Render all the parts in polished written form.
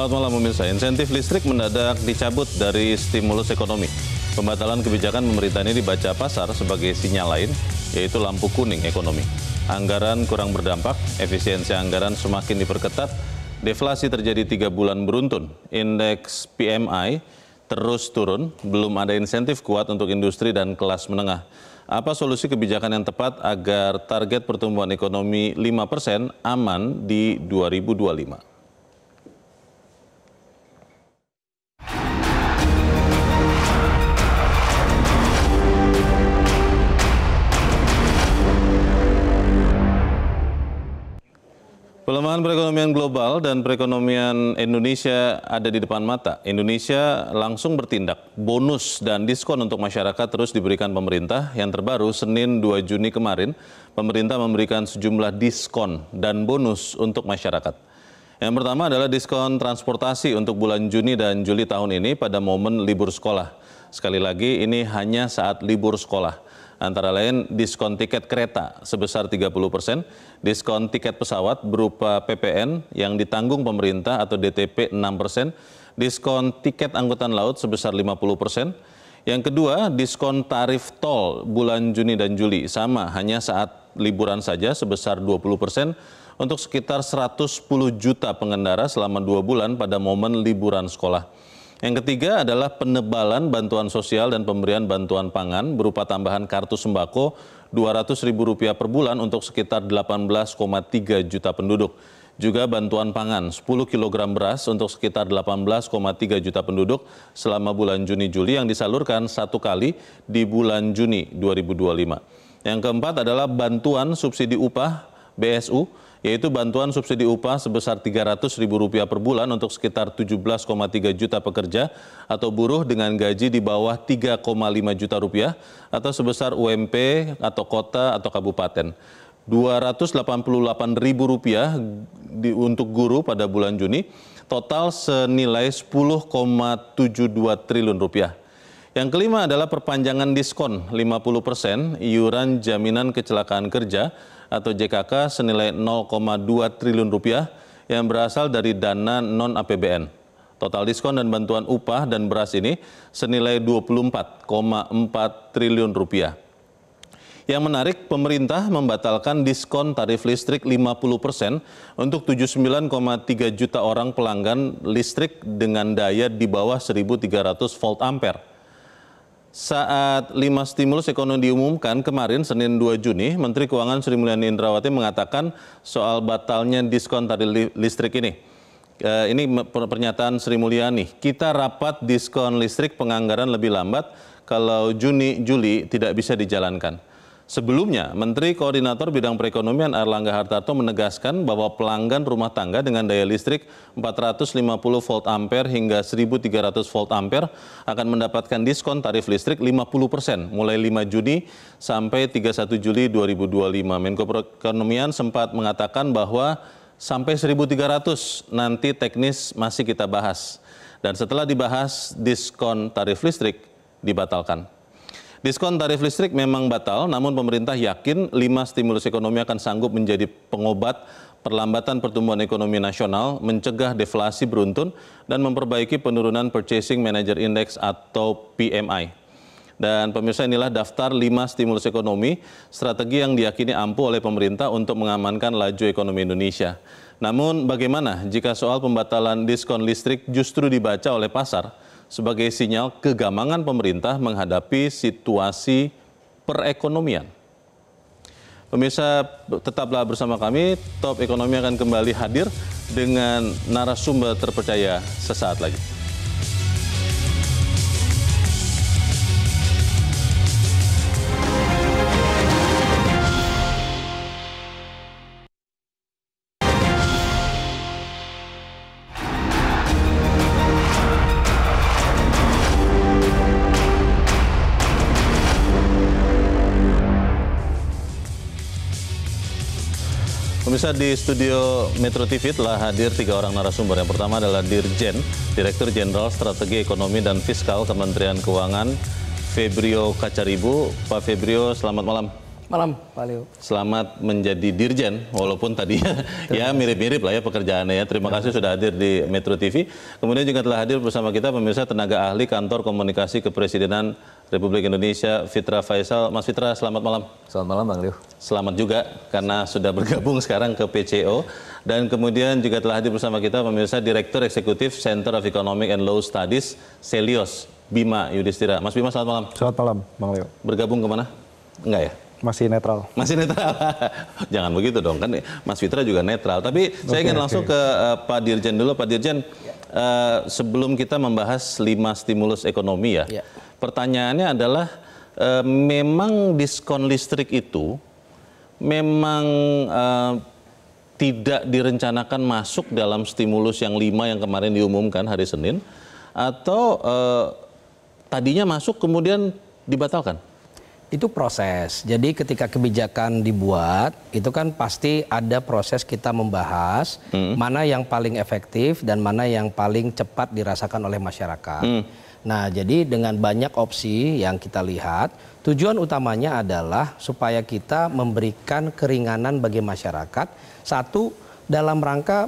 Selamat malam pemirsa. Insentif listrik mendadak dicabut dari stimulus ekonomi. Pembatalan kebijakan pemerintah ini dibaca pasar sebagai sinyal lain, yaitu lampu kuning ekonomi. Anggaran kurang berdampak, efisiensi anggaran semakin diperketat, deflasi terjadi 3 bulan beruntun, indeks PMI terus turun, belum ada insentif kuat untuk industri dan kelas menengah. Apa solusi kebijakan yang tepat agar target pertumbuhan ekonomi 5% aman di 2025? Pelemahan perekonomian global dan perekonomian Indonesia ada di depan mata. Indonesia langsung bertindak. Bonus dan diskon untuk masyarakat terus diberikan pemerintah. Yang terbaru, Senin 2 Juni kemarin, pemerintah memberikan sejumlah diskon dan bonus untuk masyarakat. Yang pertama adalah diskon transportasi untuk bulan Juni dan Juli tahun ini pada momen libur sekolah. Sekali lagi, ini hanya saat libur sekolah. Antara lain diskon tiket kereta sebesar 30%, diskon tiket pesawat berupa PPN yang ditanggung pemerintah atau DTP 6%, diskon tiket angkutan laut sebesar 50%. Yang kedua, diskon tarif tol bulan Juni dan Juli sama hanya saat liburan saja sebesar 20% untuk sekitar 110 juta pengendara selama 2 bulan pada momen liburan sekolah. Yang ketiga adalah penebalan bantuan sosial dan pemberian bantuan pangan berupa tambahan kartu sembako Rp200.000 per bulan untuk sekitar 18,3 juta penduduk. Juga bantuan pangan 10 kg beras untuk sekitar 18,3 juta penduduk selama bulan Juni-Juli yang disalurkan 1 kali di bulan Juni 2025. Yang keempat adalah bantuan subsidi upah BSU, yaitu bantuan subsidi upah sebesar Rp300.000 per bulan untuk sekitar 17,3 juta pekerja atau buruh dengan gaji di bawah 3,5 juta rupiah atau sebesar UMP atau kota atau kabupaten. Rp288.000 untuk guru pada bulan Juni, total senilai Rp10,72 triliun. Yang kelima adalah perpanjangan diskon 50% iuran jaminan kecelakaan kerja atau JKK senilai Rp0,2 triliun yang berasal dari dana non-APBN. Total diskon dan bantuan upah dan beras ini senilai Rp24,4 triliun. Yang menarik, pemerintah membatalkan diskon tarif listrik 50% untuk 79,3 juta orang pelanggan listrik dengan daya di bawah 1.300 volt ampere. Saat 5 stimulus ekonomi diumumkan kemarin Senin 2 Juni, Menteri Keuangan Sri Mulyani Indrawati mengatakan soal batalnya diskon tarif listrik ini. Ini pernyataan Sri Mulyani, kita rapat diskon listrik penganggaran lebih lambat kalau Juni-Juli tidak bisa dijalankan. Sebelumnya, Menteri Koordinator Bidang Perekonomian Airlangga Hartarto menegaskan bahwa pelanggan rumah tangga dengan daya listrik 450 volt ampere hingga 1.300 volt ampere akan mendapatkan diskon tarif listrik 50% mulai 5 Juni sampai 31 Juli 2025. Menko Perekonomian sempat mengatakan bahwa sampai 1.300 nanti teknis masih kita bahas. Dan setelah dibahas, diskon tarif listrik dibatalkan. Diskon tarif listrik memang batal, namun pemerintah yakin 5 stimulus ekonomi akan sanggup menjadi pengobat perlambatan pertumbuhan ekonomi nasional, mencegah deflasi beruntun, dan memperbaiki penurunan Purchasing Manager Index atau PMI. Dan pemirsa, inilah daftar 5 stimulus ekonomi, strategi yang diyakini ampuh oleh pemerintah untuk mengamankan laju ekonomi Indonesia. Namun bagaimana jika soal pembatalan diskon listrik justru dibaca oleh pasar sebagai sinyal kegamangan pemerintah menghadapi situasi perekonomian? Pemirsa, tetaplah bersama kami. Top Ekonomi akan kembali hadir dengan narasumber terpercaya sesaat lagi. Pemirsa, di studio Metro TV telah hadir 3 orang narasumber. Yang pertama adalah Dirjen, Direktur Jenderal Strategi Ekonomi dan Fiskal Kementerian Keuangan, Febrio Kacaribu. Pak Febrio, selamat malam. Malam, Pak Leo. Selamat menjadi dirjen, walaupun tadinya ya mirip-mirip lah ya pekerjaannya ya. Terima kasih sudah hadir di Metro TV. Kemudian juga telah hadir bersama kita pemirsa tenaga ahli Kantor Komunikasi Kepresidenan Republik Indonesia, Fitra Faisal. Mas Fitra, selamat malam. Selamat malam, Bang Leo. Selamat juga karena sudah bergabung sekarang ke PCO. Dan kemudian juga telah hadir bersama kita pemirsa Direktur Eksekutif Center of Economic and Law Studies, Selios, Bima Yudhistira. Mas Bima, selamat malam. Selamat malam, Bang Leo. Bergabung kemana? Enggak ya? Masih netral. Masih netral. Jangan begitu dong, kan Mas Fitra juga netral. Tapi saya ingin langsung ke Pak Dirjen dulu. Pak Dirjen, sebelum kita membahas 5 stimulus ekonomi ya, pertanyaannya adalah memang diskon listrik itu memang tidak direncanakan masuk dalam stimulus yang 5 yang kemarin diumumkan hari Senin, atau tadinya masuk kemudian dibatalkan? Itu proses. Jadi ketika kebijakan dibuat, itu kan pasti ada proses kita membahas mana yang paling efektif dan mana yang paling cepat dirasakan oleh masyarakat. Nah, jadi dengan banyak opsi yang kita lihat, tujuan utamanya adalah supaya kita memberikan keringanan bagi masyarakat. Satu, dalam rangka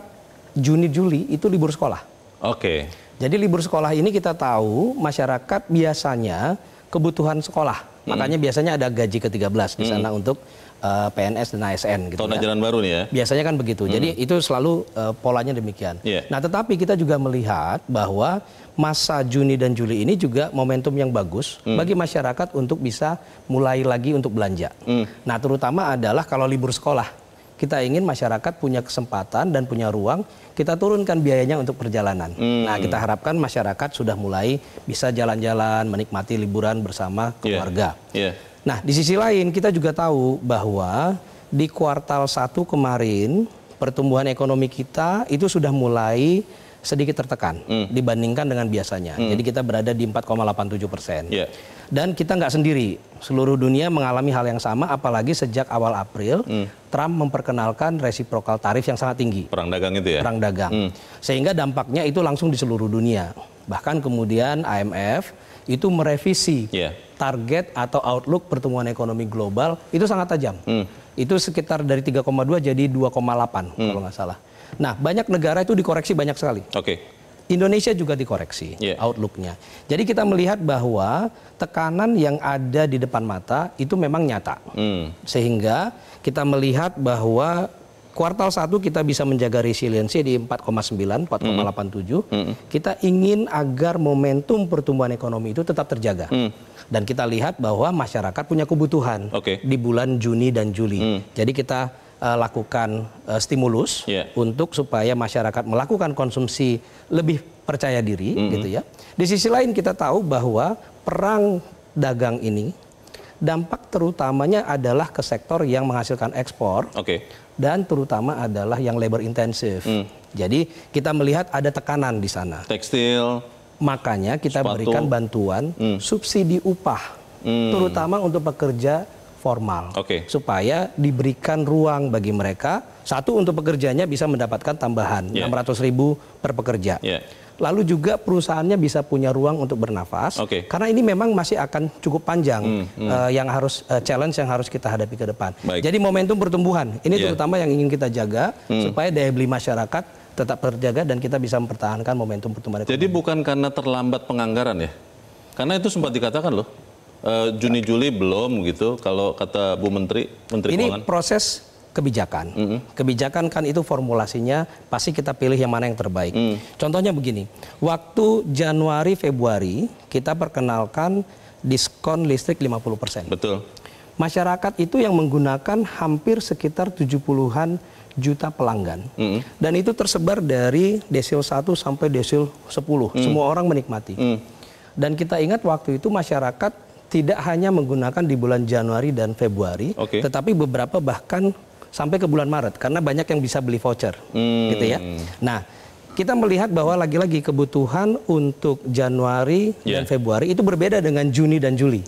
Juni-Juli itu libur sekolah. Oke. Jadi libur sekolah ini kita tahu masyarakat biasanya kebutuhan sekolah. Makanya biasanya ada gaji ke-13 di sana untuk PNS dan ASN. Gitu, tahun ajaran baru nih ya? Biasanya kan begitu. Jadi itu selalu polanya demikian. Nah, tetapi kita juga melihat bahwa masa Juni dan Juli ini juga momentum yang bagus bagi masyarakat untuk bisa mulai lagi untuk belanja. Nah, terutama adalah kalau libur sekolah. Kita ingin masyarakat punya kesempatan dan punya ruang, kita turunkan biayanya untuk perjalanan. Nah, kita harapkan masyarakat sudah mulai bisa jalan-jalan, menikmati liburan bersama keluarga. Nah, di sisi lain kita juga tahu bahwa di kuartal 1 kemarin, pertumbuhan ekonomi kita itu sudah mulai sedikit tertekan dibandingkan dengan biasanya. Jadi kita berada di 4,87%. Dan kita nggak sendiri, seluruh dunia mengalami hal yang sama, apalagi sejak awal April, Trump memperkenalkan reciprocal tarif yang sangat tinggi. Perang dagang itu ya? Perang dagang. Sehingga dampaknya itu langsung di seluruh dunia. Bahkan kemudian IMF itu merevisi target atau outlook pertumbuhan ekonomi global itu sangat tajam. Itu sekitar dari 3,2 jadi 2,8 kalau nggak salah. Nah, banyak negara itu dikoreksi banyak sekali. Indonesia juga dikoreksi outlooknya. Jadi kita melihat bahwa tekanan yang ada di depan mata itu memang nyata. Sehingga kita melihat bahwa kuartal 1 kita bisa menjaga resiliensi di 4,9, 4,87. Kita ingin agar momentum pertumbuhan ekonomi itu tetap terjaga. Dan kita lihat bahwa masyarakat punya kebutuhan di bulan Juni dan Juli. Jadi kita lakukan stimulus untuk supaya masyarakat melakukan konsumsi lebih percaya diri, gitu ya. Di sisi lain kita tahu bahwa perang dagang ini dampak terutamanya adalah ke sektor yang menghasilkan ekspor dan terutama adalah yang labor intensif. Jadi kita melihat ada tekanan di sana. Tekstil. Makanya kita berikan bantuan subsidi upah, terutama untuk pekerja formal, supaya diberikan ruang bagi mereka. Satu, untuk pekerjanya bisa mendapatkan tambahan 600.000 per pekerja. Lalu juga perusahaannya bisa punya ruang untuk bernafas, karena ini memang masih akan cukup panjang yang harus challenge yang harus kita hadapi ke depan. Jadi momentum pertumbuhan ini terutama yang ingin kita jaga supaya daya beli masyarakat tetap terjaga dan kita bisa mempertahankan momentum pertumbuhan ekonomi. Jadi bukan karena terlambat penganggaran ya? Karena itu sempat dikatakan loh. Juni-Juli belum gitu, kalau kata Bu Menteri Keuangan. Ini proses kebijakan. Kebijakan kan itu formulasinya pasti kita pilih yang mana yang terbaik. Contohnya begini, waktu Januari Februari kita perkenalkan diskon listrik 50%. Betul. Masyarakat itu yang menggunakan hampir sekitar 70-an juta pelanggan. Dan itu tersebar dari desil 1 sampai desil 10. Semua orang menikmati. Dan kita ingat waktu itu masyarakat tidak hanya menggunakan di bulan Januari dan Februari, tetapi beberapa bahkan sampai ke bulan Maret, karena banyak yang bisa beli voucher, gitu ya. Nah, kita melihat bahwa lagi-lagi kebutuhan untuk Januari dan Februari itu berbeda dengan Juni dan Juli.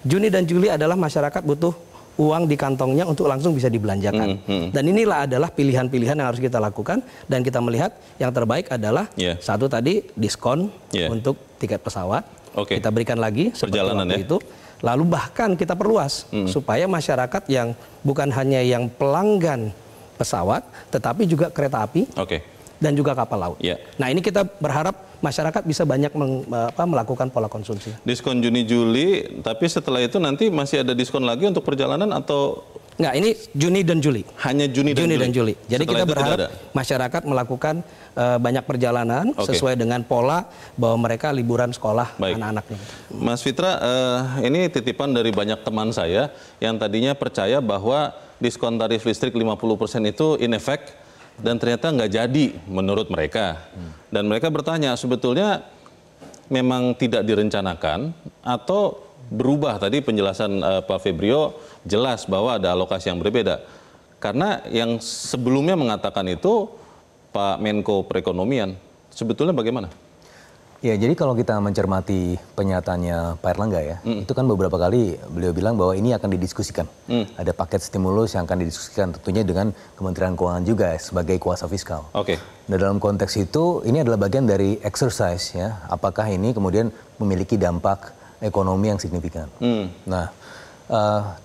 Juni dan Juli adalah masyarakat butuh uang di kantongnya untuk langsung bisa dibelanjakan. Dan inilah adalah pilihan-pilihan yang harus kita lakukan, dan kita melihat yang terbaik adalah satu tadi diskon untuk tiket pesawat. Kita berikan lagi seperti waktu itu. Lalu bahkan kita perluas supaya masyarakat yang bukan hanya yang pelanggan pesawat, tetapi juga kereta api dan juga kapal laut. Nah ini kita berharap masyarakat bisa banyak melakukan pola konsumsi. Diskon Juni-Juli, tapi setelah itu nanti masih ada diskon lagi untuk perjalanan atau? Nggak, ini Juni dan Juli. Hanya Juni dan Juli. Jadi kita berharap masyarakat melakukan banyak perjalanan sesuai dengan pola bahwa mereka liburan sekolah anak-anaknya. Mas Fitra, ini titipan dari banyak teman saya yang tadinya percaya bahwa diskon tarif listrik 50% itu in effect dan ternyata nggak jadi menurut mereka. Dan mereka bertanya, sebetulnya memang tidak direncanakan atau berubah? Tadi penjelasan Pak Febrio jelas bahwa ada alokasi yang berbeda. Karena yang sebelumnya mengatakan itu Pak Menko Perekonomian. Sebetulnya bagaimana? Ya, jadi kalau kita mencermati pernyataannya Pak Erlangga ya, itu kan beberapa kali beliau bilang bahwa ini akan didiskusikan. Ada paket stimulus yang akan didiskusikan tentunya dengan Kementerian Keuangan juga sebagai kuasa fiskal. Nah, dalam konteks itu ini adalah bagian dari exercise ya, apakah ini kemudian memiliki dampak ekonomi yang signifikan. Nah,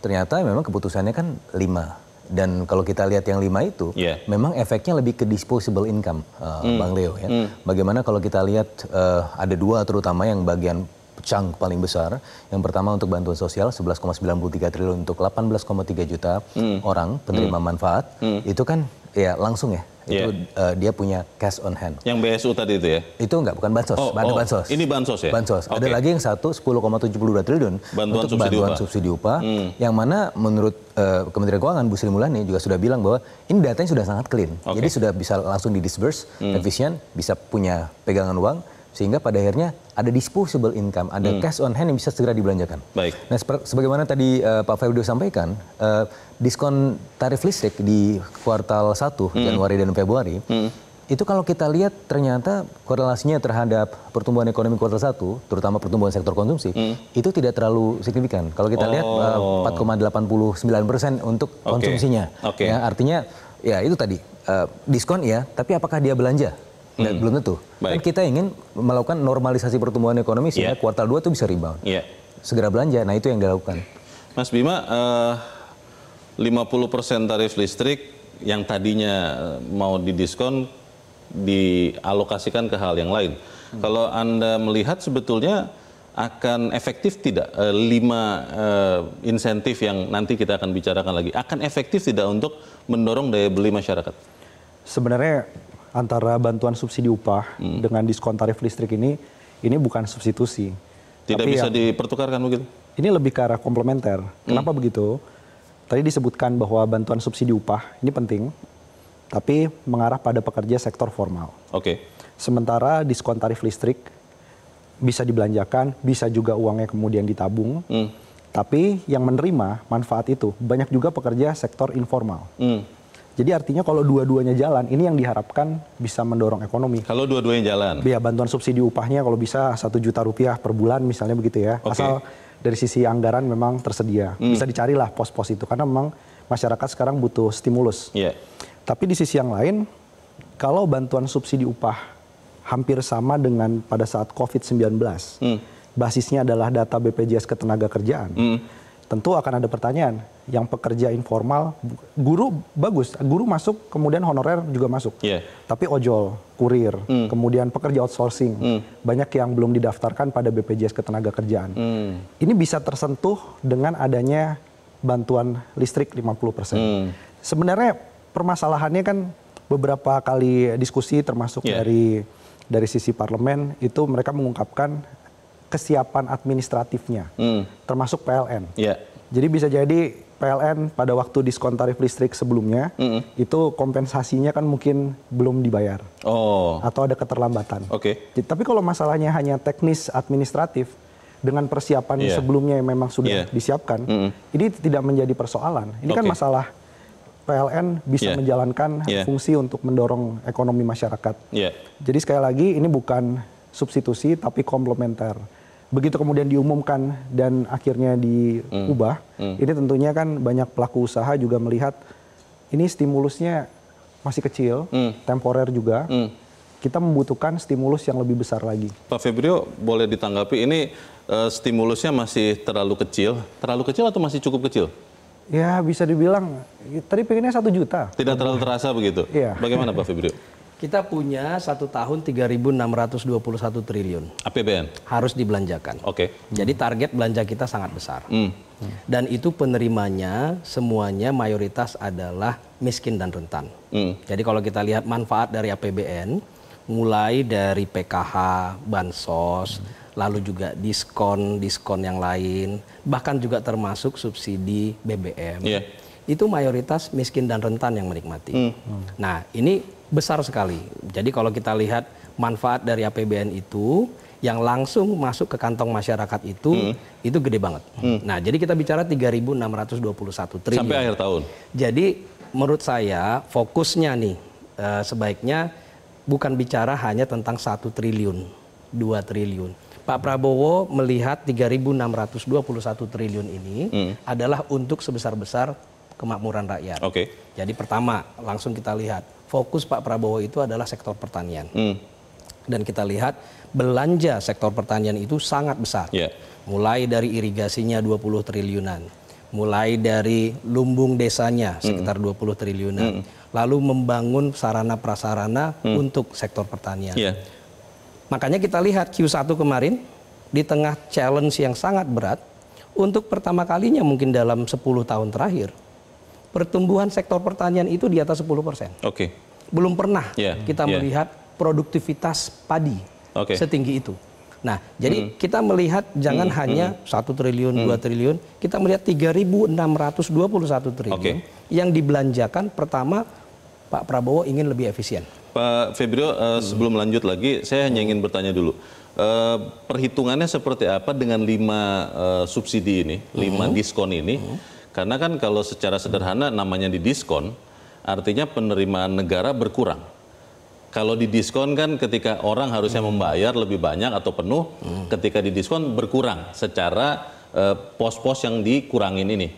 ternyata memang keputusannya kan 5. Dan kalau kita lihat yang 5 itu, memang efeknya lebih ke disposable income, Bang Leo. Ya. Bagaimana kalau kita lihat ada 2 terutama yang bagian chunk paling besar. Yang pertama untuk bantuan sosial 11,93 triliun untuk 18,3 juta orang penerima manfaat. Itu kan ya langsung ya. Itu dia punya cash on hand. Yang BSU tadi itu ya? Itu enggak, bukan bansos. Bansos. Ini bansos ya? Bansos. Ada lagi yang 10,72 triliun untuk bantuan subsidi upah. Yang mana menurut Kementerian Keuangan, Bu Sri Mulyani juga sudah bilang bahwa ini datanya sudah sangat clean. Jadi sudah bisa langsung di-disburse, efisien, bisa punya pegangan uang. Sehingga pada akhirnya ada disposable income, ada cash on hand yang bisa segera dibelanjakan. Nah, sebagaimana tadi Pak Febrio sampaikan, diskon tarif listrik di kuartal 1, Januari dan Februari, itu kalau kita lihat ternyata korelasinya terhadap pertumbuhan ekonomi kuartal 1, terutama pertumbuhan sektor konsumsi, itu tidak terlalu signifikan. Kalau kita lihat 4,89% untuk konsumsinya. Ya, artinya ya itu tadi, diskon ya, tapi apakah dia belanja? Belum tentu. Kan kita ingin melakukan normalisasi pertumbuhan ekonomi sehingga kuartal 2 itu bisa rebound. Segera belanja, nah itu yang dilakukan. Mas Bima, 50% tarif listrik yang tadinya mau didiskon dialokasikan ke hal yang lain. Kalau Anda melihat sebetulnya akan efektif tidak 5 insentif yang nanti kita akan bicarakan lagi, akan efektif tidak untuk mendorong daya beli masyarakat? Sebenarnya antara bantuan subsidi upah dengan diskon tarif listrik ini bukan substitusi. Tidak bisa dipertukarkan begitu? Ini lebih ke arah komplementer. Kenapa begitu? Tadi disebutkan bahwa bantuan subsidi upah ini penting, tapi mengarah pada pekerja sektor formal. Sementara diskon tarif listrik bisa dibelanjakan, bisa juga uangnya kemudian ditabung, tapi yang menerima manfaat itu banyak juga pekerja sektor informal. Jadi artinya kalau dua-duanya jalan, ini yang diharapkan bisa mendorong ekonomi. Kalau dua-duanya jalan? Ya, bantuan subsidi upahnya kalau bisa 1 juta rupiah per bulan misalnya begitu ya. Asal dari sisi anggaran memang tersedia. Bisa dicarilah pos-pos itu, karena memang masyarakat sekarang butuh stimulus. Tapi di sisi yang lain, kalau bantuan subsidi upah hampir sama dengan pada saat COVID-19, basisnya adalah data BPJS Ketenagakerjaan, tentu akan ada pertanyaan, yang pekerja informal, guru bagus, guru masuk, kemudian honorer juga masuk. Tapi ojol, kurir, kemudian pekerja outsourcing, banyak yang belum didaftarkan pada BPJS Ketenagakerjaan. Ini bisa tersentuh dengan adanya bantuan listrik 50%. Sebenarnya permasalahannya kan beberapa kali diskusi termasuk dari sisi parlemen, itu mereka mengungkapkan kesiapan administratifnya, termasuk PLN. Jadi bisa jadi PLN pada waktu diskon tarif listrik sebelumnya, itu kompensasinya kan mungkin belum dibayar. Atau ada keterlambatan. Tapi kalau masalahnya hanya teknis administratif, dengan persiapan sebelumnya yang memang sudah disiapkan, ini tidak menjadi persoalan. Ini kan masalah PLN bisa menjalankan fungsi untuk mendorong ekonomi masyarakat. Jadi sekali lagi ini bukan substitusi tapi komplementer. Begitu kemudian diumumkan dan akhirnya diubah, ini tentunya kan banyak pelaku usaha juga melihat ini stimulusnya masih kecil, temporer juga. Kita membutuhkan stimulus yang lebih besar lagi. Pak Febrio, boleh ditanggapi ini stimulusnya masih terlalu kecil atau masih cukup kecil? Ya bisa dibilang, tadi pengennya 1 juta. Tidak terlalu terasa begitu? Iya. Bagaimana Pak Febrio? Kita punya 1 tahun 3.621 triliun. APBN? Harus dibelanjakan. Oke. Jadi target belanja kita sangat besar. Dan itu penerimanya semuanya mayoritas adalah miskin dan rentan. Jadi kalau kita lihat manfaat dari APBN, mulai dari PKH, bansos, lalu juga diskon yang lain, bahkan juga termasuk subsidi BBM. Itu mayoritas miskin dan rentan yang menikmati. Nah, ini besar sekali. Jadi kalau kita lihat manfaat dari APBN itu yang langsung masuk ke kantong masyarakat itu gede banget. Nah, jadi kita bicara 3.621 triliun. Sampai akhir tahun. Jadi menurut saya fokusnya nih sebaiknya bukan bicara hanya tentang 1 triliun, 2 triliun. Pak Prabowo melihat 3.621 triliun ini adalah untuk sebesar-besar kemakmuran rakyat. Jadi pertama, langsung kita lihat, fokus Pak Prabowo itu adalah sektor pertanian. Dan kita lihat belanja sektor pertanian itu sangat besar. Mulai dari irigasinya 20 triliunan. Mulai dari lumbung desanya sekitar 20 triliunan. Lalu membangun sarana prasarana untuk sektor pertanian. Makanya kita lihat Q1 kemarin di tengah challenge yang sangat berat, untuk pertama kalinya mungkin dalam 10 tahun terakhir, pertumbuhan sektor pertanian itu di atas 10%. Belum pernah kita melihat produktivitas padi setinggi itu. Nah, jadi kita melihat jangan hanya 1 triliun, 2 triliun, kita melihat 3.621 triliun yang dibelanjakan. Pertama, Pak Prabowo ingin lebih efisien. Pak Febrio, sebelum lanjut lagi, saya hanya ingin bertanya dulu. Perhitungannya seperti apa dengan 5 subsidi ini, 5 diskon ini? Karena kan kalau secara sederhana namanya didiskon, artinya penerimaan negara berkurang. Kalau didiskon kan ketika orang harusnya membayar lebih banyak atau penuh, ketika didiskon berkurang secara pos-pos yang dikurangin ini.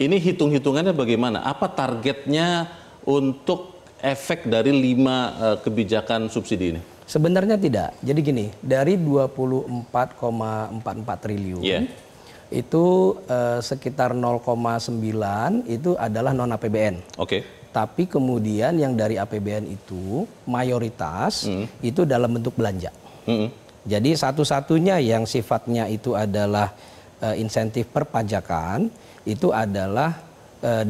Ini hitung-hitungannya bagaimana? Apa targetnya untuk efek dari 5 kebijakan subsidi ini? Sebenarnya tidak. Jadi gini, dari 24,44 triliun itu sekitar 0,9 itu adalah non APBN. Tapi kemudian yang dari APBN itu mayoritas itu dalam bentuk belanja. Jadi satu-satunya yang sifatnya itu adalah insentif perpajakan itu adalah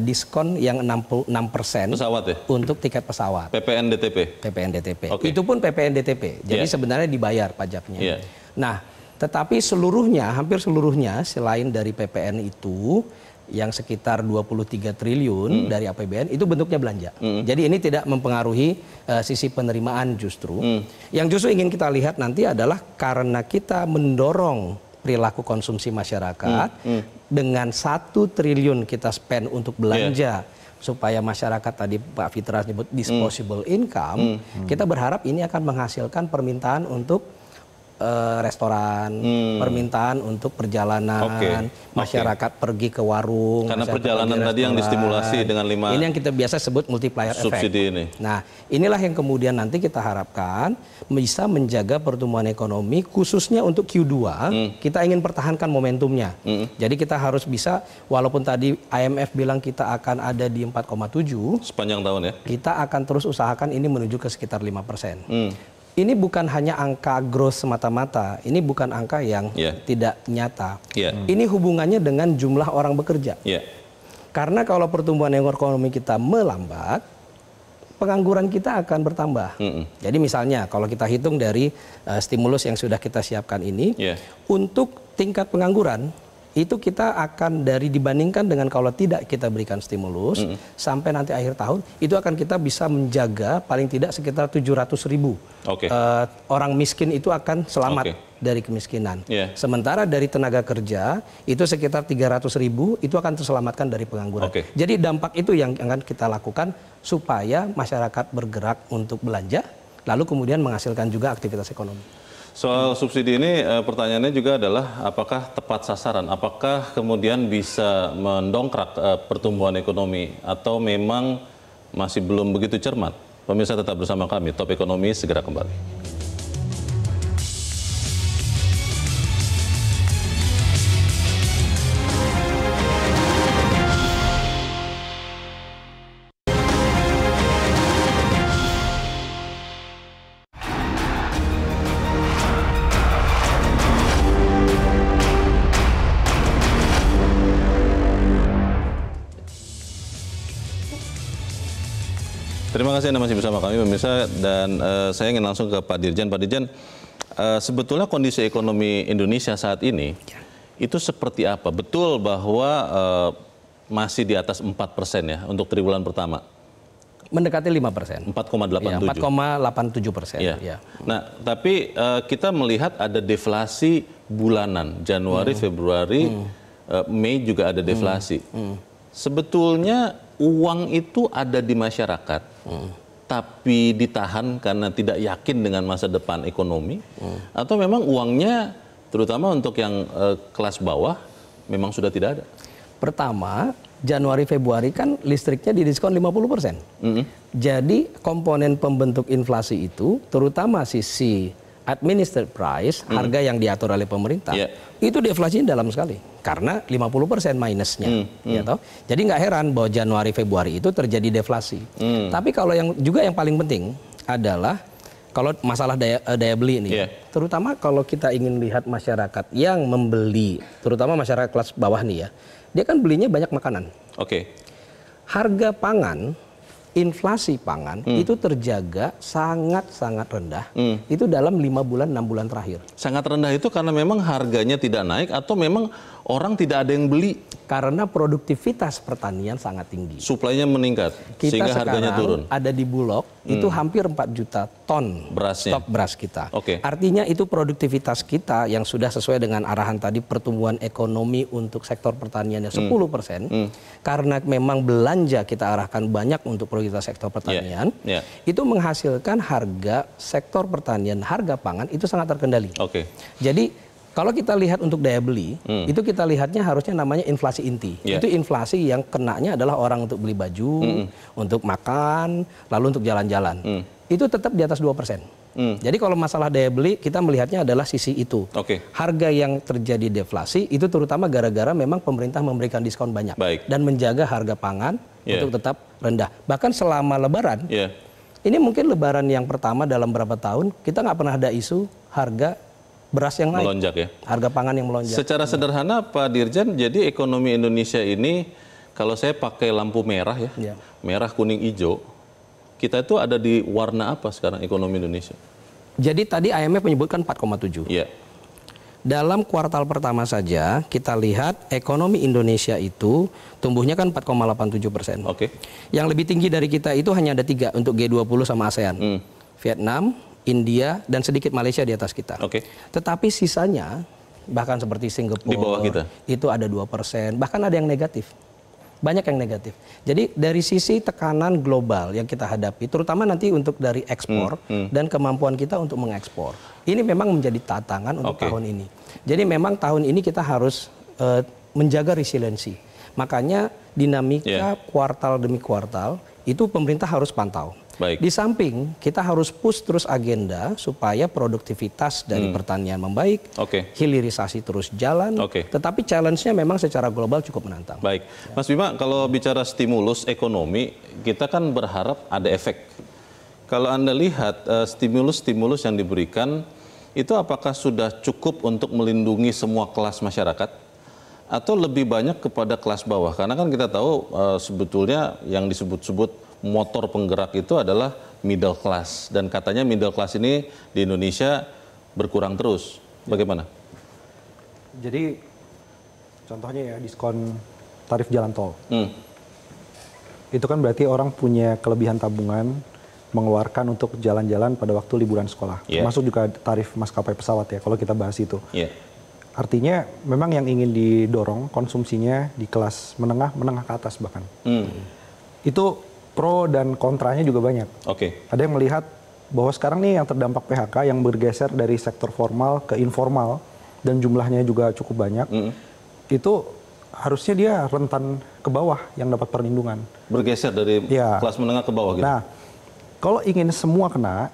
diskon yang 66% pesawat untuk tiket pesawat. PPNDTP. Itu pun PPNDTP. Jadi sebenarnya dibayar pajaknya. Nah, tetapi seluruhnya, hampir seluruhnya selain dari PPN itu yang sekitar 23 triliun dari APBN itu bentuknya belanja. Jadi ini tidak mempengaruhi sisi penerimaan justru. Yang justru ingin kita lihat nanti adalah karena kita mendorong perilaku konsumsi masyarakat dengan 1 triliun kita spend untuk belanja supaya masyarakat, tadi Pak Fitra sebut disposable income, kita berharap ini akan menghasilkan permintaan untuk restoran, permintaan untuk perjalanan, masyarakat pergi ke warung. Karena perjalanan tadi yang distimulasi dengan 5 ini yang kita biasa sebut multiplier subsidi effect. Nah, inilah yang kemudian nanti kita harapkan bisa menjaga pertumbuhan ekonomi, khususnya untuk Q2, kita ingin pertahankan momentumnya. Jadi kita harus bisa, walaupun tadi IMF bilang kita akan ada di 4,7 sepanjang tahun ya, kita akan terus usahakan ini menuju ke sekitar 5%. Ini bukan hanya angka growth semata-mata, ini bukan angka yang tidak nyata. Ini hubungannya dengan jumlah orang bekerja. Karena kalau pertumbuhan ekonomi kita melambat, pengangguran kita akan bertambah. Jadi misalnya kalau kita hitung dari stimulus yang sudah kita siapkan ini, untuk tingkat pengangguran, itu kita akan dari dibandingkan dengan kalau tidak kita berikan stimulus sampai nanti akhir tahun itu akan kita bisa menjaga paling tidak sekitar 700.000 orang miskin itu akan selamat dari kemiskinan. Sementara dari tenaga kerja itu sekitar 300.000 itu akan terselamatkan dari pengangguran. Jadi dampak itu yang akan kita lakukan supaya masyarakat bergerak untuk belanja lalu kemudian menghasilkan juga aktivitas ekonomi. Soal subsidi ini pertanyaannya juga adalah apakah tepat sasaran, apakah kemudian bisa mendongkrak pertumbuhan ekonomi atau memang masih belum begitu cermat. Pemirsa tetap bersama kami, Top Ekonomi segera kembali. Terima kasih Anda masih bersama kami pemirsa, dan saya ingin langsung ke Pak Dirjen. Pak Dirjen, sebetulnya kondisi ekonomi Indonesia saat ini itu seperti apa? Betul bahwa masih di atas 4% ya untuk triwulan pertama? Mendekati 5%. 4,87. 4,87%. Ya. Nah, tapi kita melihat ada deflasi bulanan, Januari, Februari, Mei juga ada deflasi. Sebetulnya uang itu ada di masyarakat, tapi ditahan karena tidak yakin dengan masa depan ekonomi, atau memang uangnya, terutama untuk yang kelas bawah, memang sudah tidak ada? Pertama, Januari Februari kan listriknya didiskon 50%. Jadi komponen pembentuk inflasi itu, terutama sisi administered price, harga yang diatur oleh pemerintah, itu deflasinya dalam sekali. Karena 50% minusnya. Ya toh? Jadi nggak heran bahwa Januari Februari itu terjadi deflasi. Tapi kalau yang paling penting adalah kalau masalah daya beli ini, terutama kalau kita ingin lihat masyarakat yang membeli, terutama masyarakat kelas bawah nih ya, dia kan belinya banyak makanan. Harga pangan, inflasi pangan itu terjaga sangat-sangat rendah. Itu dalam 5 bulan, 6 bulan terakhir. Sangat rendah itu karena memang harganya tidak naik atau memang orang tidak ada yang beli? Karena produktivitas pertanian sangat tinggi. Suplainya meningkat sehingga harganya turun. Ada di Bulog itu hampir 4 juta ton stok beras kita. Artinya itu produktivitas kita yang sudah sesuai dengan arahan tadi pertumbuhan ekonomi untuk sektor pertaniannya 10%. Karena memang belanja kita arahkan banyak untuk produktivitas sektor pertanian. Itu menghasilkan harga sektor pertanian, harga pangan itu sangat terkendali. Jadi kalau kita lihat untuk daya beli, itu kita lihatnya harusnya namanya inflasi inti. Itu inflasi yang kenanya adalah orang untuk beli baju, untuk makan, lalu untuk jalan-jalan. Itu tetap di atas 2%. Jadi kalau masalah daya beli, kita melihatnya adalah sisi itu. Harga yang terjadi deflasi, itu terutama gara-gara memang pemerintah memberikan diskon banyak. Dan menjaga harga pangan untuk tetap rendah. Bahkan selama lebaran, ini mungkin lebaran yang pertama dalam berapa tahun, kita nggak pernah ada isu harga beras yang naik, melonjak ya, harga pangan yang melonjak. Secara sederhana Pak Dirjen, jadi ekonomi Indonesia ini kalau saya pakai lampu merah ya, merah, kuning, hijau, kita itu ada di warna apa sekarang ekonomi Indonesia? Jadi tadi IMF menyebutkan 4,7. Dalam kuartal pertama saja kita lihat ekonomi Indonesia itu tumbuhnya kan 4,87%. Yang lebih tinggi dari kita itu hanya ada 3 untuk G20 sama ASEAN. Vietnam, India, dan sedikit Malaysia di atas kita. Tetapi sisanya, bahkan seperti Singapura, di bawah kita, itu ada 2%, bahkan ada yang negatif. Banyak yang negatif. Jadi dari sisi tekanan global yang kita hadapi, terutama nanti untuk dari ekspor dan kemampuan kita untuk mengekspor. Ini memang menjadi tantangan untuk tahun ini. Jadi memang tahun ini kita harus menjaga resiliensi. Makanya dinamika kuartal demi kuartal, itu pemerintah harus pantau. Di samping kita harus push terus agenda supaya produktivitas dari pertanian membaik, hilirisasi terus jalan, tetapi challenge-nya memang secara global cukup menantang. Mas Bima, kalau bicara stimulus ekonomi, kita kan berharap ada efek. Kalau Anda lihat stimulus-stimulus yang diberikan, itu apakah sudah cukup untuk melindungi semua kelas masyarakat? Atau lebih banyak kepada kelas bawah? Karena kan kita tahu sebetulnya yang disebut-sebut motor penggerak itu adalah middle class, dan katanya middle class ini di Indonesia berkurang terus. Bagaimana? Jadi contohnya ya diskon tarif jalan tol. Itu kan berarti orang punya kelebihan tabungan mengeluarkan untuk jalan-jalan pada waktu liburan sekolah. Termasuk juga tarif maskapai pesawat ya kalau kita bahas itu. Artinya memang yang ingin didorong konsumsinya di kelas menengah ke atas bahkan. Itu pro dan kontranya juga banyak. Ada yang melihat bahwa sekarang nih yang terdampak PHK yang bergeser dari sektor formal ke informal dan jumlahnya juga cukup banyak, itu harusnya dia rentan ke bawah yang dapat perlindungan. Bergeser dari kelas menengah ke bawah gitu. Nah, kalau ingin semua kena,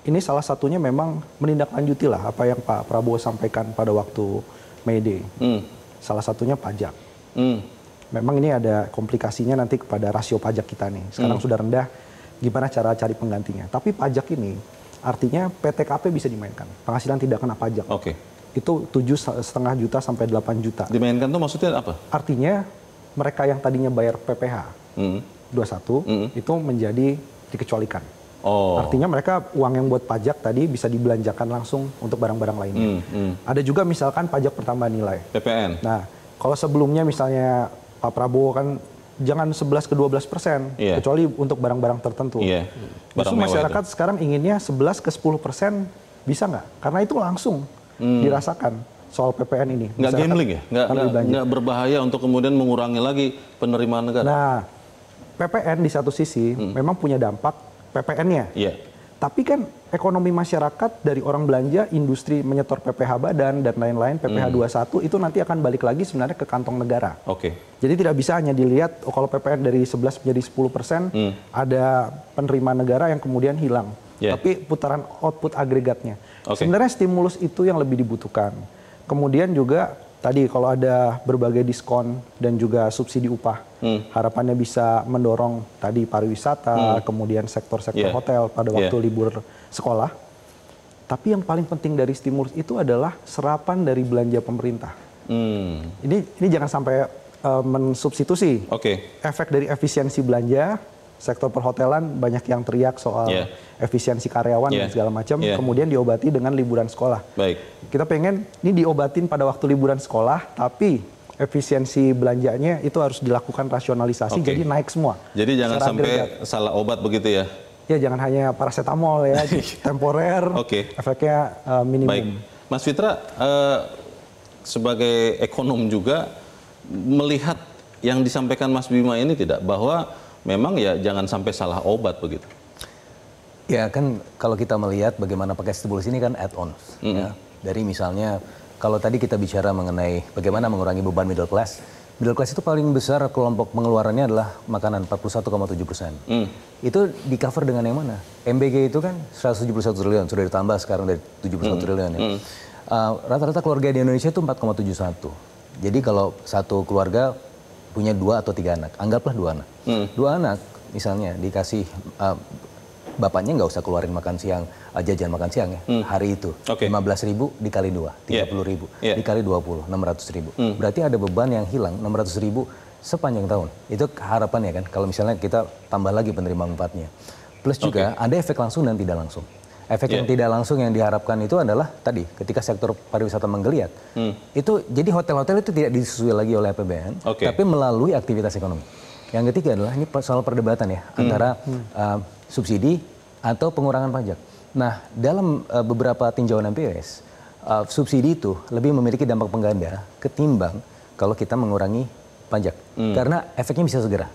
ini salah satunya memang menindaklanjuti lah apa yang Pak Prabowo sampaikan pada waktu May Day. Salah satunya pajak. Memang ini ada komplikasinya nanti kepada rasio pajak kita nih. Sekarang sudah rendah, gimana cara cari penggantinya. Tapi pajak ini artinya PTKP bisa dimainkan. Penghasilan tidak kena pajak. Itu 7,5 juta sampai 8 juta. Dimainkan tuh maksudnya apa? Artinya mereka yang tadinya bayar PPh 21 itu menjadi dikecualikan. Oh. Artinya mereka uang yang buat pajak tadi bisa dibelanjakan langsung untuk barang-barang lainnya. Ada juga misalkan pajak pertambahan nilai. PPN. Nah, kalau sebelumnya misalnya Pak Prabowo kan jangan 11 ke 12%, kecuali untuk barang-barang tertentu. Justru masyarakat sekarang inginnya 11 ke 10% bisa nggak? Karena itu langsung dirasakan soal PPN ini. Nggak gambling ya? Nggak berbahaya untuk kemudian mengurangi lagi penerimaan negara? Nah, PPN di satu sisi memang punya dampak PPN-nya. Tapi kan ekonomi masyarakat dari orang belanja, industri menyetor PPh badan dan lain-lain, PPh 21 itu nanti akan balik lagi sebenarnya ke kantong negara. Jadi tidak bisa hanya dilihat kalau PPN dari 11 menjadi 10%, ada penerimaan negara yang kemudian hilang. Tapi putaran output agregatnya. Sebenarnya stimulus itu yang lebih dibutuhkan. Kemudian juga tadi kalau ada berbagai diskon dan juga subsidi upah, harapannya bisa mendorong tadi pariwisata, kemudian sektor-sektor hotel pada waktu libur sekolah. Tapi yang paling penting dari stimulus itu adalah serapan dari belanja pemerintah. Ini jangan sampai mensubstitusi. Efek dari efisiensi belanja, sektor perhotelan banyak yang teriak soal efisiensi karyawan dan segala macam, kemudian diobati dengan liburan sekolah. Kita pengen ini diobatin pada waktu liburan sekolah, tapi efisiensi belanjanya itu harus dilakukan rasionalisasi, jadi naik semua. Jadi jangan sampai salah obat begitu ya? Ya jangan hanya paracetamol ya, temporer, efeknya minimum. Mas Fitra, sebagai ekonom juga, melihat yang disampaikan Mas Bima ini tidak, bahwa memang ya jangan sampai salah obat begitu? Ya kan kalau kita melihat bagaimana pakai stimulus ini kan add-on. Dari misalnya kalau tadi kita bicara mengenai bagaimana mengurangi beban middle class itu paling besar kelompok pengeluarannya adalah makanan 41,7%. Itu di cover dengan yang mana? MBG itu kan 171 triliun, sudah ditambah sekarang dari 71 triliun ya. Rata-rata keluarga di Indonesia itu 4,71. Jadi kalau satu keluarga punya 2 atau 3 anak, anggaplah 2 anak. 2 anak misalnya dikasih bapaknya nggak usah keluarin makan siang, jajan makan siang ya, hari itu. 15.000 dikali 2, 30.000. Dikali 20, 600.000. Berarti ada beban yang hilang, 600.000 sepanjang tahun. Itu harapannya kan, kalau misalnya kita tambah lagi penerimaan manfaatnya. Plus juga ada efek langsung dan tidak langsung. Efek yang tidak langsung yang diharapkan itu adalah tadi, ketika sektor pariwisata menggeliat, itu jadi hotel-hotel itu tidak disusui lagi oleh APBN, tapi melalui aktivitas ekonomi. Yang ketiga adalah ini soal perdebatan ya, antara subsidi atau pengurangan pajak. Nah, dalam beberapa tinjauan MPS, subsidi itu lebih memiliki dampak pengganda ketimbang kalau kita mengurangi pajak. Karena efeknya bisa segera.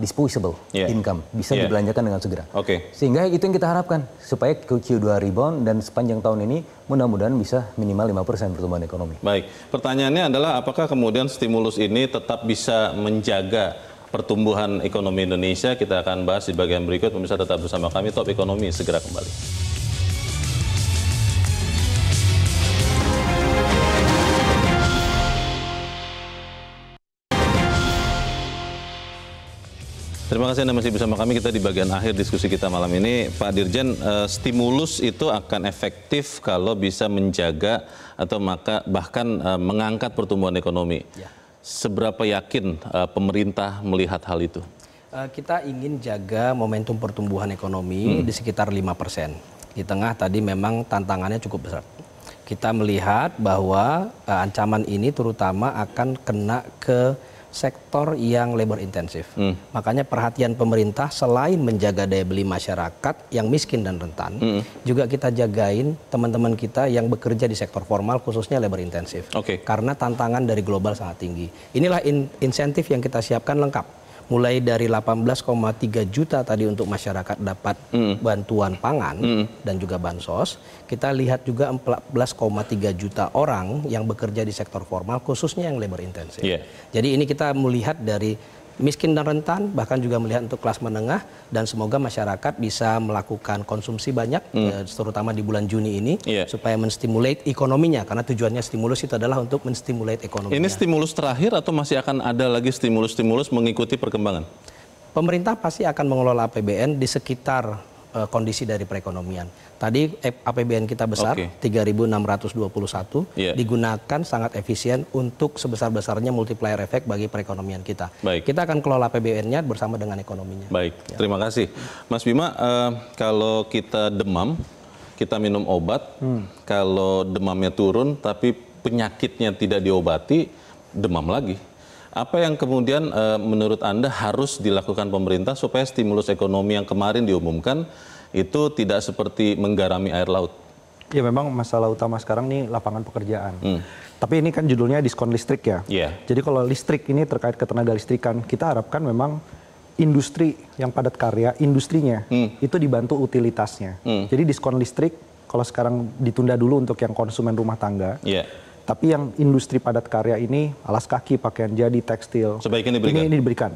Disposable income, bisa dibelanjakan dengan segera. Sehingga itu yang kita harapkan, supaya Q2 rebound dan sepanjang tahun ini mudah-mudahan bisa minimal 5% pertumbuhan ekonomi. Baik, pertanyaannya adalah apakah kemudian stimulus ini tetap bisa menjaga pertumbuhan ekonomi Indonesia? Kita akan bahas di bagian berikut. Pemirsa tetap bersama kami, Top Ekonomi segera kembali. Terima kasih Anda masih bersama kami. Kita di bagian akhir diskusi kita malam ini. Pak Dirjen, stimulus itu akan efektif kalau bisa menjaga atau bahkan mengangkat pertumbuhan ekonomi. Seberapa yakin pemerintah melihat hal itu? Kita ingin jaga momentum pertumbuhan ekonomi di sekitar 5%. Di tengah tadi memang tantangannya cukup besar. Kita melihat bahwa ancaman ini terutama akan kena ke sektor yang labor intensif. Makanya perhatian pemerintah selain menjaga daya beli masyarakat yang miskin dan rentan, juga kita jagain teman-teman kita yang bekerja di sektor formal khususnya labor intensif. Karena tantangan dari global sangat tinggi. Inilah insentif yang kita siapkan lengkap. Mulai dari 18,3 juta tadi untuk masyarakat dapat bantuan pangan dan juga bansos. Kita lihat juga 14,3 juta orang yang bekerja di sektor formal khususnya yang labor intensif. Jadi ini kita melihat dari miskin dan rentan, bahkan juga melihat untuk kelas menengah, dan semoga masyarakat bisa melakukan konsumsi banyak, terutama di bulan Juni ini, supaya menstimulate ekonominya, karena tujuannya stimulus itu adalah untuk menstimulate ekonominya. Ini stimulus terakhir atau masih akan ada lagi stimulus-stimulus mengikuti perkembangan? Pemerintah pasti akan mengelola APBN di sekitar kondisi dari perekonomian. Tadi APBN kita besar, 3.621, digunakan sangat efisien untuk sebesar-besarnya multiplier effect bagi perekonomian kita. Kita akan kelola APBN-nya bersama dengan ekonominya. Baik, terima kasih. Mas Bima, kalau kita demam, kita minum obat, kalau demamnya turun tapi penyakitnya tidak diobati, demam lagi. Apa yang kemudian menurut Anda harus dilakukan pemerintah supaya stimulus ekonomi yang kemarin diumumkan itu tidak seperti menggarami air laut? Ya memang masalah utama sekarang nih lapangan pekerjaan. Tapi ini kan judulnya diskon listrik ya. Jadi kalau listrik ini terkait ketenaga listrikan, kita harapkan memang industri yang padat karya, industrinya itu dibantu utilitasnya. Jadi diskon listrik kalau sekarang ditunda dulu untuk yang konsumen rumah tangga. Tapi yang industri padat karya ini, alas kaki, pakaian jadi, tekstil, sebaiknya diberikan. Ini diberikan.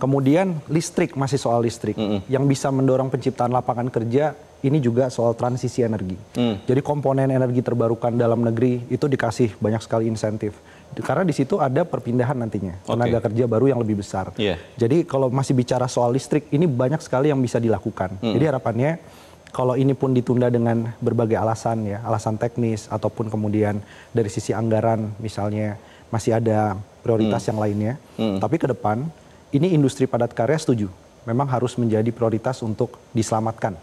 Kemudian listrik, masih soal listrik. Yang bisa mendorong penciptaan lapangan kerja, ini juga soal transisi energi. Jadi komponen energi terbarukan dalam negeri itu dikasih banyak sekali insentif. Karena di situ ada perpindahan nantinya, tenaga kerja baru yang lebih besar. Jadi kalau masih bicara soal listrik, ini banyak sekali yang bisa dilakukan. Jadi harapannya, kalau ini pun ditunda dengan berbagai alasan ya, alasan teknis ataupun kemudian dari sisi anggaran misalnya masih ada prioritas yang lainnya. Tapi ke depan ini industri padat karya setuju, memang harus menjadi prioritas untuk diselamatkan.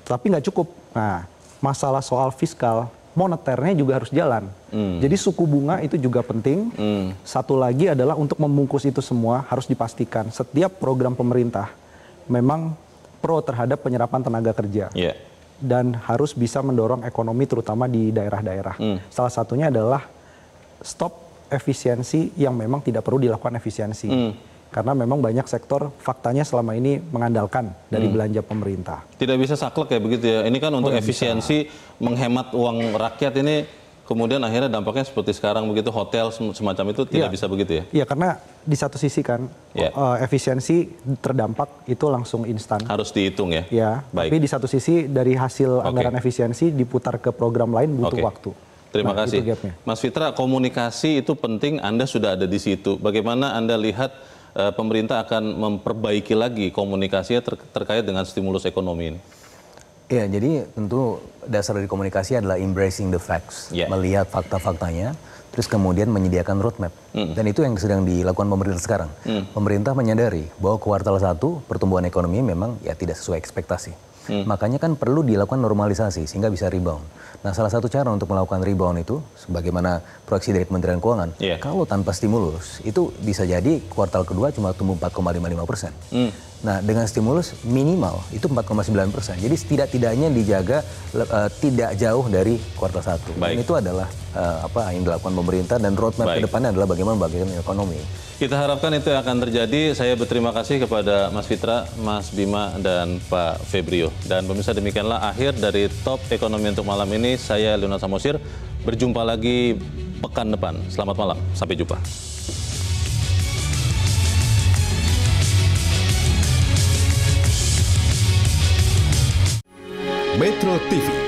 Tapi nggak cukup. Nah, masalah soal fiskal, moneternya juga harus jalan. Jadi suku bunga itu juga penting. Satu lagi adalah untuk membungkus itu semua harus dipastikan setiap program pemerintah memang pro terhadap penyerapan tenaga kerja. Dan harus bisa mendorong ekonomi terutama di daerah-daerah. Salah satunya adalah stop efisiensi yang memang tidak perlu dilakukan efisiensi. Karena memang banyak sektor faktanya selama ini mengandalkan dari belanja pemerintah. Tidak bisa saklek ya begitu ya. Ini kan untuk efisiensi menghemat uang rakyat ini kemudian akhirnya dampaknya seperti sekarang begitu, hotel semacam itu tidak bisa begitu ya? Iya, karena di satu sisi kan efisiensi terdampak itu langsung instan. Harus dihitung ya? Ya, tapi di satu sisi dari hasil anggaran efisiensi diputar ke program lain butuh waktu. Terima kasih. Mas Fitra, komunikasi itu penting, Anda sudah ada di situ. Bagaimana Anda lihat pemerintah akan memperbaiki lagi komunikasinya terkait dengan stimulus ekonomi ini? Ya, jadi tentu dasar dari komunikasi adalah embracing the facts, melihat fakta-faktanya, terus kemudian menyediakan roadmap. Dan itu yang sedang dilakukan pemerintah sekarang. Pemerintah menyadari bahwa kuartal 1 pertumbuhan ekonomi memang ya tidak sesuai ekspektasi. Makanya kan perlu dilakukan normalisasi sehingga bisa rebound. Nah, salah satu cara untuk melakukan rebound itu, sebagaimana proyeksi dari Kementerian Keuangan, kalau tanpa stimulus itu bisa jadi kuartal kedua cuma tumbuh 4,55%. Nah, dengan stimulus minimal itu 4,9%. Jadi setidak-tidaknya dijaga tidak jauh dari kuartal 1. Dan itu adalah apa yang dilakukan pemerintah, dan roadmap ke depannya adalah bagaimana membagikan ekonomi. Kita harapkan itu akan terjadi. Saya berterima kasih kepada Mas Fitra, Mas Bima, dan Pak Febrio. Dan pemirsa, demikianlah akhir dari Top Ekonomi untuk malam ini. Saya Leonard Samosir. Berjumpa lagi pekan depan. Selamat malam. Sampai jumpa. Metro TV.